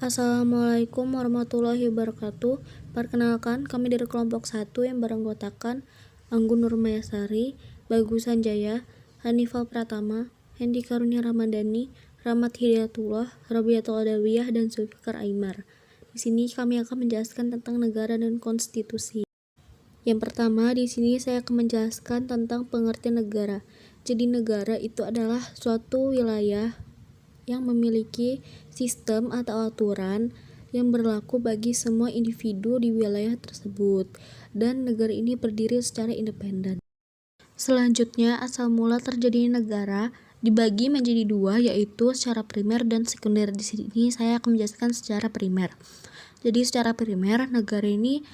Assalamualaikum warahmatullahi wabarakatuh. Perkenalkan, kami dari kelompok 1 yang beranggotakan Anggun Nurmayasari, Bagus Sanjaya, Hanifah Pratama, Hendi Karunia Ramadhani, Rahmat Hidayatullah, Robiatul Adawiyah, dan Zulfikar Aimar. Di sini kami akan menjelaskan tentang negara dan konstitusi. Yang pertama, di sini saya akan menjelaskan tentang pengertian negara. Jadi negara itu adalah suatu wilayah yang memiliki sistem atau aturan yang berlaku bagi semua individu di wilayah tersebut, dan negara ini berdiri secara independen. Selanjutnya, asal mula terjadinya negara dibagi menjadi dua, yaitu secara primer dan sekunder. Di sini saya akan menjelaskan secara primer. Jadi secara primer, negara ini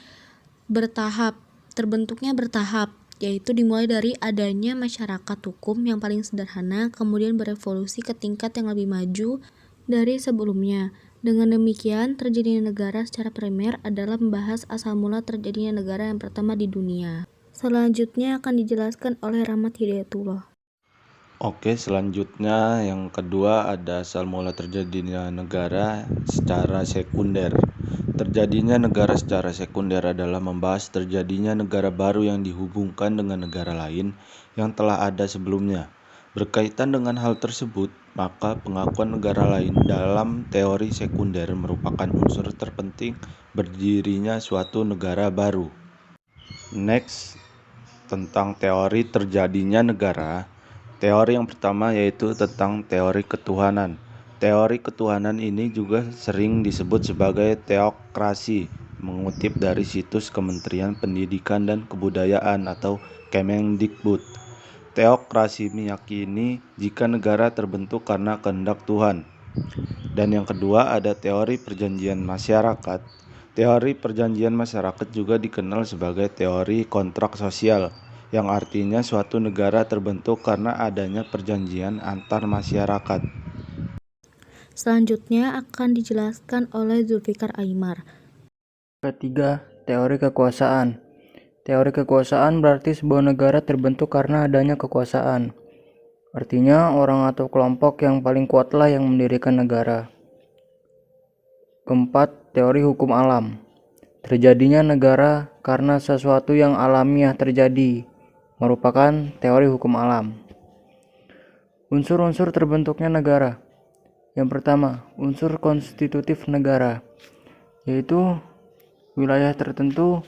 terbentuknya bertahap, yaitu dimulai dari adanya masyarakat hukum yang paling sederhana, kemudian berevolusi ke tingkat yang lebih maju dari sebelumnya. Dengan demikian, terjadinya negara secara primer adalah membahas asal mula terjadinya negara yang pertama di dunia. Selanjutnya akan dijelaskan oleh Rahmat Hidayatullah. Oke, selanjutnya yang kedua ada asal mula terjadinya negara secara sekunder. Terjadinya negara secara sekunder adalah membahas terjadinya negara baru yang dihubungkan dengan negara lain yang telah ada sebelumnya. Berkaitan dengan hal tersebut, maka pengakuan negara lain dalam teori sekunder merupakan unsur terpenting berdirinya suatu negara baru. Next, tentang teori terjadinya negara. Teori yang pertama yaitu tentang teori ketuhanan. Teori ketuhanan ini juga sering disebut sebagai teokrasi, mengutip dari situs Kementerian Pendidikan dan Kebudayaan atau Kemendikbud. Teokrasi meyakini jika negara terbentuk karena kehendak Tuhan. Dan yang kedua ada teori perjanjian masyarakat. Teori perjanjian masyarakat juga dikenal sebagai teori kontrak sosial, yang artinya suatu negara terbentuk karena adanya perjanjian antar masyarakat. Selanjutnya akan dijelaskan oleh Zulfikar Aimar. Ketiga, teori kekuasaan. Teori kekuasaan berarti sebuah negara terbentuk karena adanya kekuasaan. Artinya orang atau kelompok yang paling kuatlah yang mendirikan negara. Keempat, teori hukum alam. Terjadinya negara karena sesuatu yang alamiah terjadi, merupakan teori hukum alam. Unsur-unsur terbentuknya negara. Yang pertama, unsur konstitutif negara, yaitu wilayah tertentu,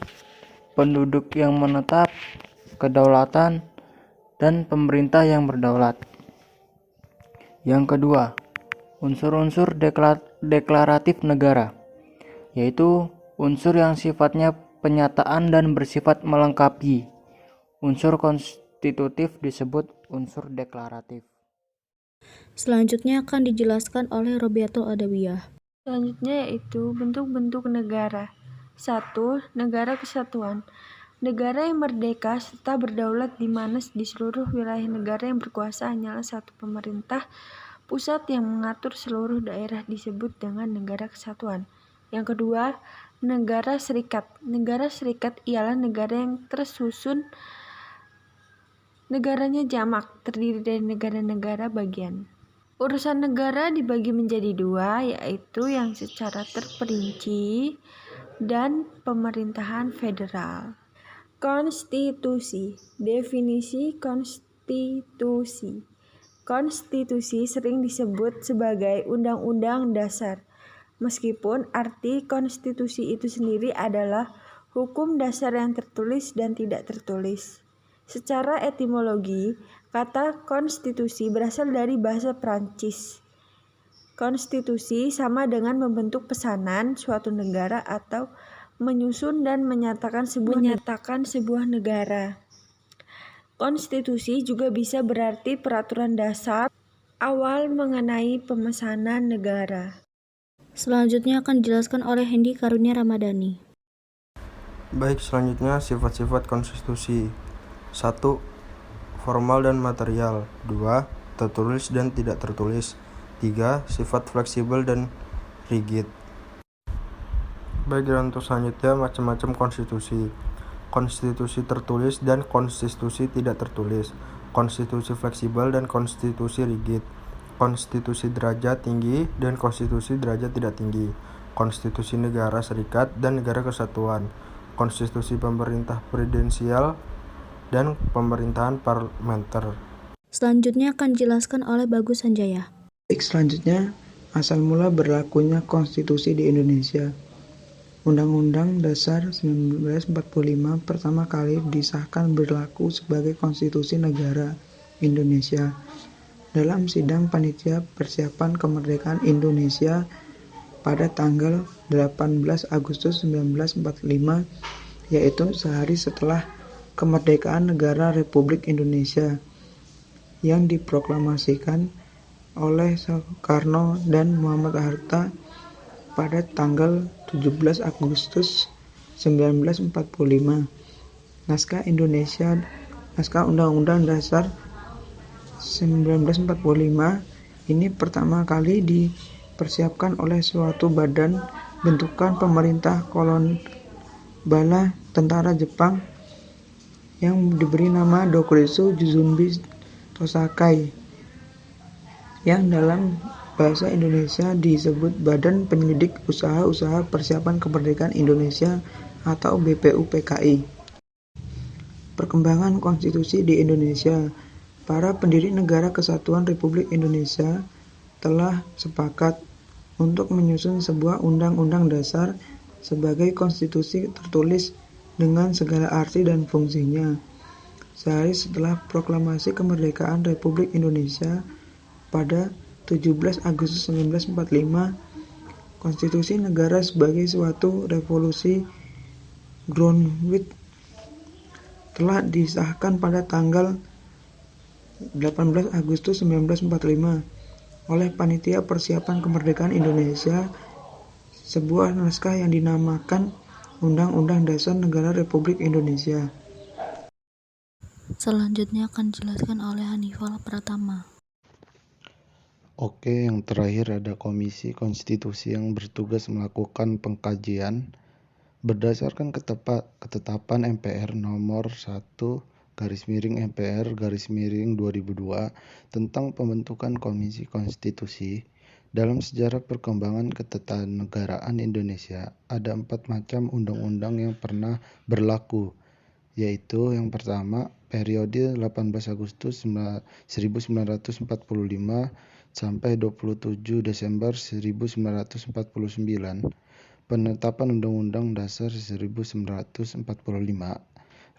penduduk yang menetap, kedaulatan, dan pemerintah yang berdaulat. Yang kedua, unsur-unsur deklaratif negara, yaitu unsur yang sifatnya penyataan dan bersifat melengkapi. Unsur konstitutif disebut unsur deklaratif. Selanjutnya akan dijelaskan oleh Robiatul Adawiyah. Selanjutnya yaitu bentuk-bentuk negara. 1. Negara kesatuan. Negara yang merdeka serta berdaulat di mana di seluruh wilayah negara yang berkuasa hanyalah satu pemerintah pusat yang mengatur seluruh daerah disebut dengan negara kesatuan. Yang kedua, negara serikat. Negara serikat ialah negara yang tersusun negaranya jamak, terdiri dari negara-negara bagian. Urusan negara dibagi menjadi dua, yaitu yang secara terperinci dan pemerintahan federal. Konstitusi. Definisi konstitusi. Konstitusi sering disebut sebagai undang-undang dasar, meskipun arti konstitusi itu sendiri adalah hukum dasar yang tertulis dan tidak tertulis. Secara etimologi, kata konstitusi berasal dari bahasa Prancis. Konstitusi sama dengan membentuk pesanan suatu negara atau menyusun dan menyatakan sebuah negara. Konstitusi juga bisa berarti peraturan dasar awal mengenai pemesanan negara. Selanjutnya akan dijelaskan oleh Hendi Karunia Ramadhani. Baik, selanjutnya sifat-sifat konstitusi. 1. Formal dan material. 2. Tertulis dan tidak tertulis. 3. Sifat fleksibel dan rigid. Baik, dan untuk selanjutnya macam-macam konstitusi. Konstitusi tertulis dan konstitusi tidak tertulis. Konstitusi fleksibel dan konstitusi rigid. konstitusi derajat tinggi dan konstitusi derajat tidak tinggi, konstitusi negara serikat dan negara kesatuan, konstitusi pemerintah presidensial, dan pemerintahan parlementer. Selanjutnya akan dijelaskan oleh Bagus Sanjaya. Baik, selanjutnya asal mula berlakunya konstitusi di Indonesia. Undang-Undang Dasar 1945 pertama kali disahkan berlaku sebagai konstitusi negara Indonesia dalam sidang panitia persiapan kemerdekaan Indonesia pada tanggal 18 Agustus 1945, yaitu sehari setelah kemerdekaan negara Republik Indonesia yang diproklamasikan oleh Soekarno dan Muhammad Hatta pada tanggal 17 Agustus 1945. Naskah Undang-Undang Dasar 1945 ini pertama kali dipersiapkan oleh suatu badan bentukan pemerintah kolonial bala tentara Jepang yang diberi nama Dokuritsu Juzumbi Tosakai, yang dalam bahasa Indonesia disebut Badan Penyelidik Usaha-Usaha Persiapan Kemerdekaan Indonesia atau BPUPKI. Perkembangan konstitusi di Indonesia. Para pendiri Negara Kesatuan Republik Indonesia telah sepakat untuk menyusun sebuah undang-undang dasar sebagai konstitusi tertulis dengan segala arti dan fungsinya. Sehari setelah proklamasi kemerdekaan Republik Indonesia pada 17 Agustus 1945, konstitusi negara sebagai suatu revolusi groundwork telah disahkan pada tanggal 18 Agustus 1945 oleh Panitia Persiapan Kemerdekaan Indonesia, sebuah naskah yang dinamakan Undang-Undang Dasar Negara Republik Indonesia. Selanjutnya akan dijelaskan oleh Hanifal Pratama. Oke, yang terakhir ada Komisi Konstitusi yang bertugas melakukan pengkajian berdasarkan ketetapan MPR nomor 1/MPR/2002 tentang pembentukan Komisi Konstitusi. Dalam sejarah perkembangan ketatanegaraan Indonesia, ada 4 macam undang-undang yang pernah berlaku, yaitu yang pertama, periode 18 Agustus 1945 sampai 27 Desember 1949, penetapan Undang-Undang Dasar 1945.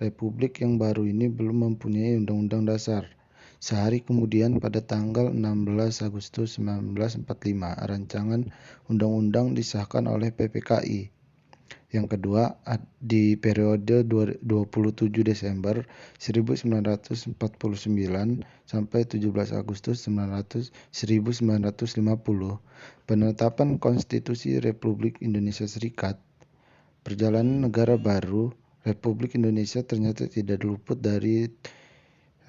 Republik yang baru ini belum mempunyai Undang-Undang Dasar. Sehari kemudian pada tanggal 16 Agustus 1945, rancangan Undang-Undang disahkan oleh PPKI. Yang kedua, di periode 27 Desember 1949 sampai 17 Agustus 1950, penetapan Konstitusi Republik Indonesia Serikat. Perjalanan negara baru Republik Indonesia ternyata tidak luput dari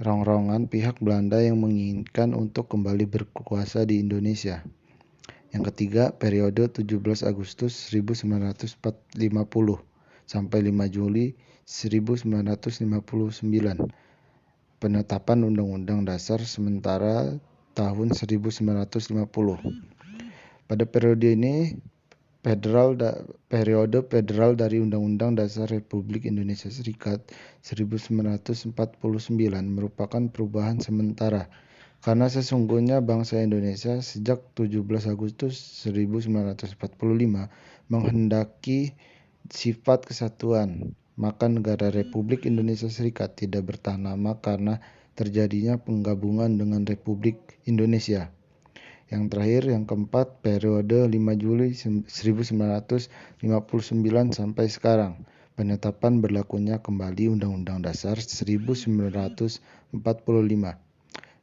rongrongan pihak Belanda yang menginginkan untuk kembali berkuasa di Indonesia. Yang ketiga, periode 17 Agustus 1950 sampai 5 Juli 1959, penetapan Undang-Undang Dasar sementara tahun 1950. Pada periode ini, periode federal dari Undang-Undang Dasar Republik Indonesia Serikat 1949 merupakan perubahan sementara, karena sesungguhnya bangsa Indonesia sejak 17 Agustus 1945 menghendaki sifat kesatuan, maka negara Republik Indonesia Serikat tidak bertahan lama karena terjadinya penggabungan dengan Republik Indonesia. Yang terakhir, yang keempat, periode 5 Juli 1959 sampai sekarang, penetapan berlakunya kembali Undang-Undang Dasar 1945.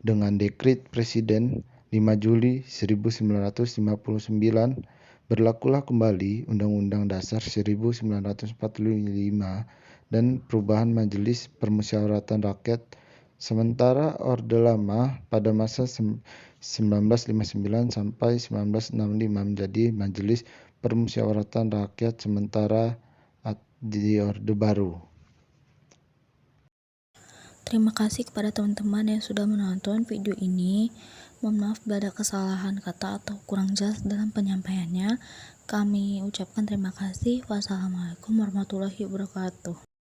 Dengan Dekret Presiden 5 Juli 1959, berlakulah kembali Undang-Undang Dasar 1945 dan perubahan Majelis Permusyawaratan Rakyat. Sementara Orde Lama pada masa 1959 sampai 1965 menjadi Majelis Permusyawaratan Rakyat sementara di Orde Baru. Terima kasih kepada teman-teman yang sudah menonton video ini. Mohon maaf bila ada kesalahan kata atau kurang jelas dalam penyampaiannya. Kami ucapkan terima kasih. Wassalamualaikum warahmatullahi wabarakatuh.